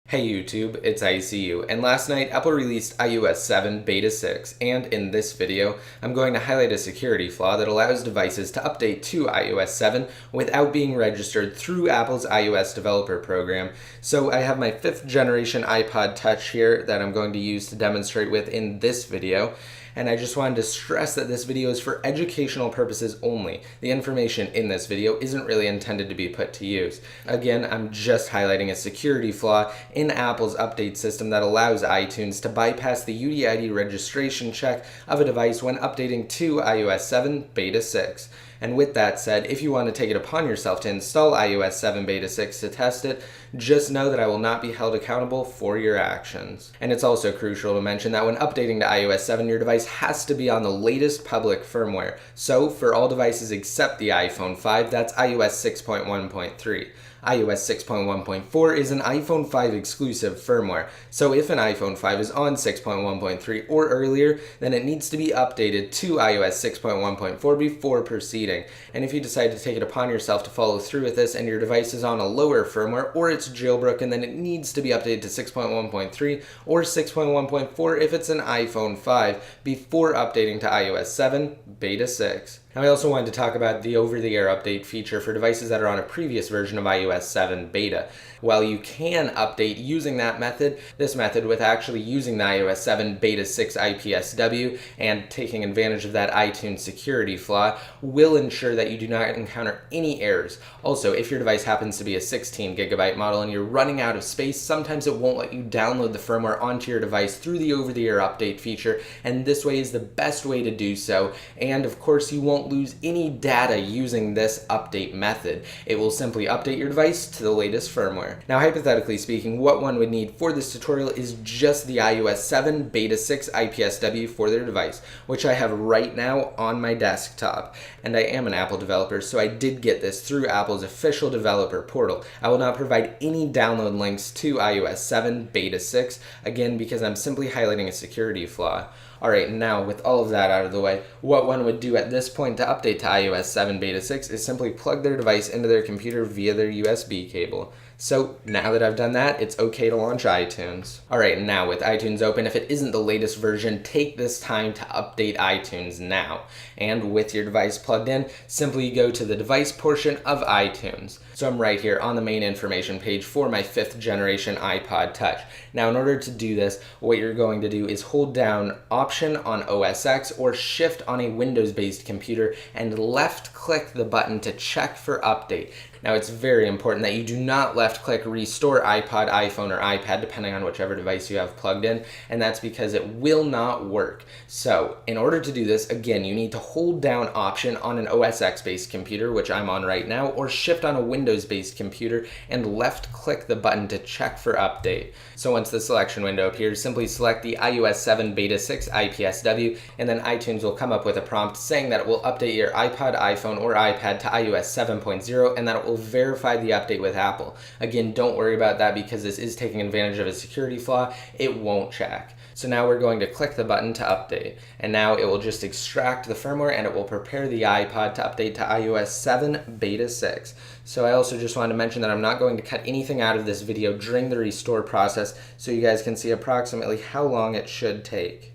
Hey YouTube, it's ICU, and last night Apple released iOS 7 Beta 6, and in this video, I'm going to highlight a security flaw that allows devices to update to iOS 7 without being registered through Apple's iOS developer program. So I have my 5th generation iPod Touch here that I'm going to use to demonstrate with in this video. And I just wanted to stress that this video is for educational purposes only. The information in this video isn't really intended to be put to use. Again, I'm just highlighting a security flaw in Apple's update system that allows iTunes to bypass the UDID registration check of a device when updating to iOS 7 Beta 6. And with that said, if you want to take it upon yourself to install iOS 7 Beta 6 to test it, just know that I will not be held accountable for your actions. And it's also crucial to mention that when updating to iOS 7, your device has to be on the latest public firmware. So for all devices except the iPhone 5, that's iOS 6.1.3. iOS 6.1.4 is an iPhone 5 exclusive firmware, so if an iPhone 5 is on 6.1.3 or earlier, then it needs to be updated to iOS 6.1.4 before proceeding. And if you decide to take it upon yourself to follow through with this and your device is on a lower firmware or it's jailbroken, then it needs to be updated to 6.1.3 or 6.1.4 if it's an iPhone 5 before updating to iOS 7 Beta 6. Now I also wanted to talk about the over-the-air update feature for devices that are on a previous version of iOS 7 beta. While you can update using that method, this method with actually using the iOS 7 Beta 6 IPSW and taking advantage of that iTunes security flaw will ensure that you do not encounter any errors. Also, if your device happens to be a 16 gigabyte model and you're running out of space, sometimes it won't let you download the firmware onto your device through the over-the-air update feature, and this way is the best way to do so. And of course, you won't lose any data using this update method. It will simply update your device to the latest firmware. Now, hypothetically speaking, what one would need for this tutorial is just the iOS 7 Beta 6 IPSW for their device, which I have right now on my desktop. And I am an Apple developer, so I did get this through Apple's official developer portal. I will not provide any download links to iOS 7 Beta 6, again, because I'm simply highlighting a security flaw. Alright, now with all of that out of the way, what one would do at this point to update to iOS 7 Beta 6 is simply plug their device into their computer via their USB cable. So now that I've done that, it's okay to launch iTunes. Alright, now with iTunes open, if it isn't the latest version, take this time to update iTunes now. And with your device plugged in, simply go to the device portion of iTunes. So I'm right here on the main information page for my 5th generation iPod Touch. Now in order to do this, what you're going to do is hold down Option on OS X or Shift on a Windows-based computer and left-click the button to check for update. Now it's very important that you do not left-click Restore iPod, iPhone, or iPad, depending on whichever device you have plugged in, and that's because it will not work. So in order to do this, again, you need to hold down Option on an OS X-based computer, which I'm on right now, or Shift on a Windows-based computer and left-click the button to check for update. So once the selection window appears, simply select the iOS 7 Beta 6 IPSW, and then iTunes will come up with a prompt saying that it will update your iPod, iPhone, or iPad to iOS 7.0, and that it will verify the update with Apple. Again, don't worry about that because this is taking advantage of a security flaw. It won't check. So now we're going to click the button to update, and now it will just extract the firmware and it will prepare the iPod to update to iOS 7 Beta 6. So I also just wanted to mention that I'm not going to cut anything out of this video during the restore process, so you guys can see approximately how long it should take.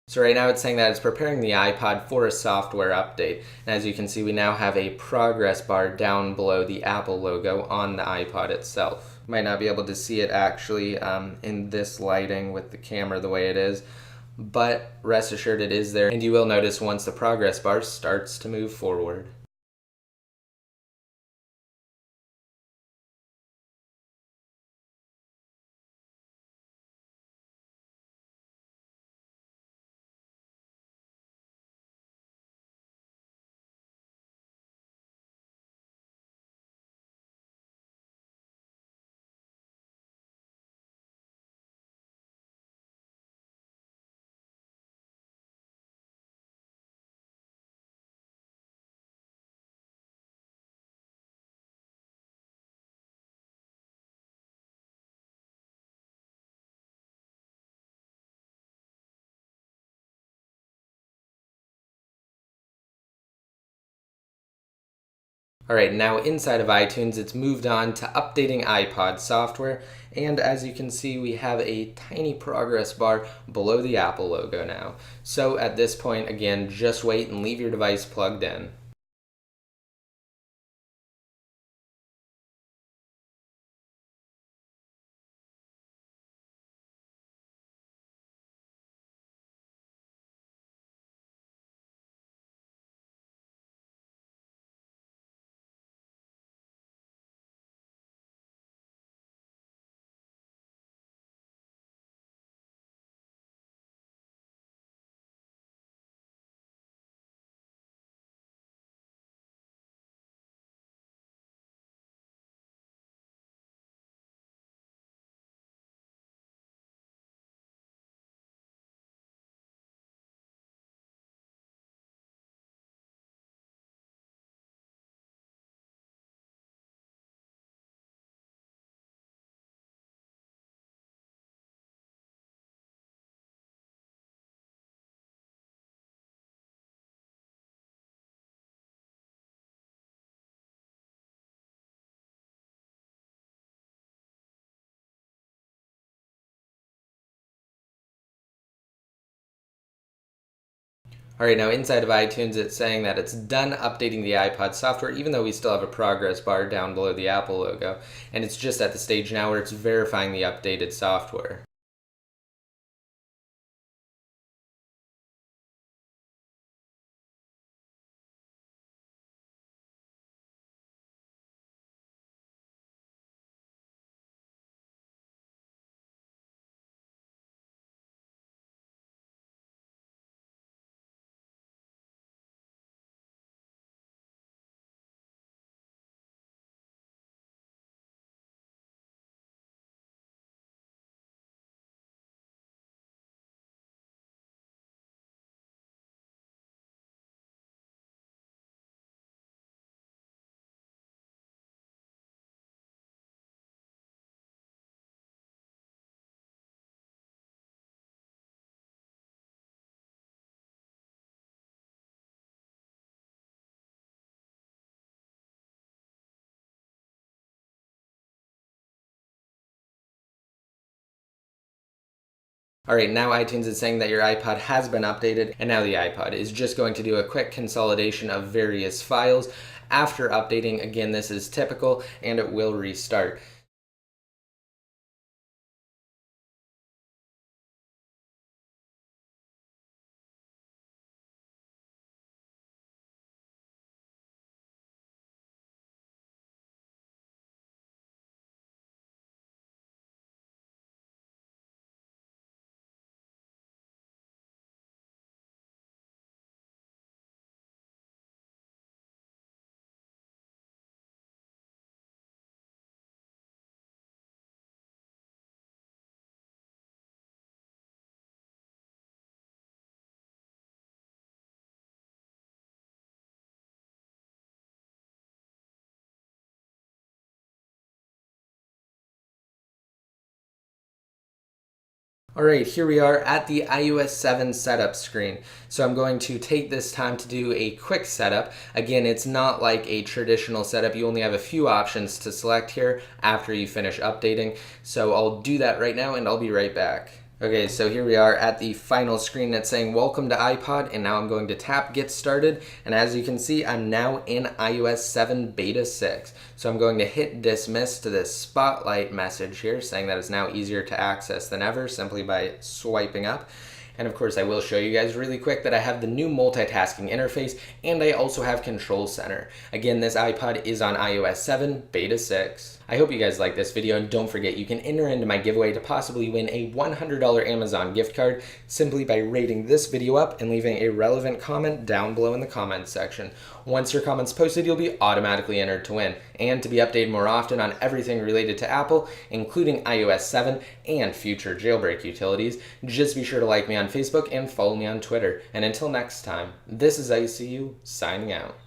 So right now it's saying that it's preparing the iPod for a software update. And as you can see, we now have a progress bar down below the Apple logo on the iPod itself. You might not be able to see it actually in this lighting with the camera the way it is, but rest assured it is there. And you will notice once the progress bar starts to move forward. Alright, now inside of iTunes, it's moved on to updating iPod software, and as you can see, we have a tiny progress bar below the Apple logo now. So at this point, again, just wait and leave your device plugged in. Alright, now inside of iTunes, it's saying that it's done updating the iPod software, even though we still have a progress bar down below the Apple logo. And it's just at the stage now where it's verifying the updated software. Alright, now iTunes is saying that your iPod has been updated, and now the iPod is just going to do a quick consolidation of various files. After updating, again, this is typical, and it will restart. Alright, here we are at the iOS 7 setup screen. So I'm going to take this time to do a quick setup. Again, it's not like a traditional setup. You only have a few options to select here after you finish updating. So I'll do that right now and I'll be right back. Okay, so here we are at the final screen that's saying welcome to iPod, and now I'm going to tap get started, and as you can see, I'm now in iOS 7 beta 6. So I'm going to hit dismiss to this spotlight message here saying that it's now easier to access than ever simply by swiping up. And of course, I will show you guys really quick that I have the new multitasking interface, and I also have Control Center. Again, this iPod is on iOS 7 beta 6. I hope you guys like this video, and don't forget you can enter into my giveaway to possibly win a $100 Amazon gift card simply by rating this video up and leaving a relevant comment down below in the comments section. Once your comment's posted, you'll be automatically entered to win. And to be updated more often on everything related to Apple, including iOS 7 and future jailbreak utilities, just be sure to like me on Facebook and follow me on Twitter. And until next time, this is ICU signing out.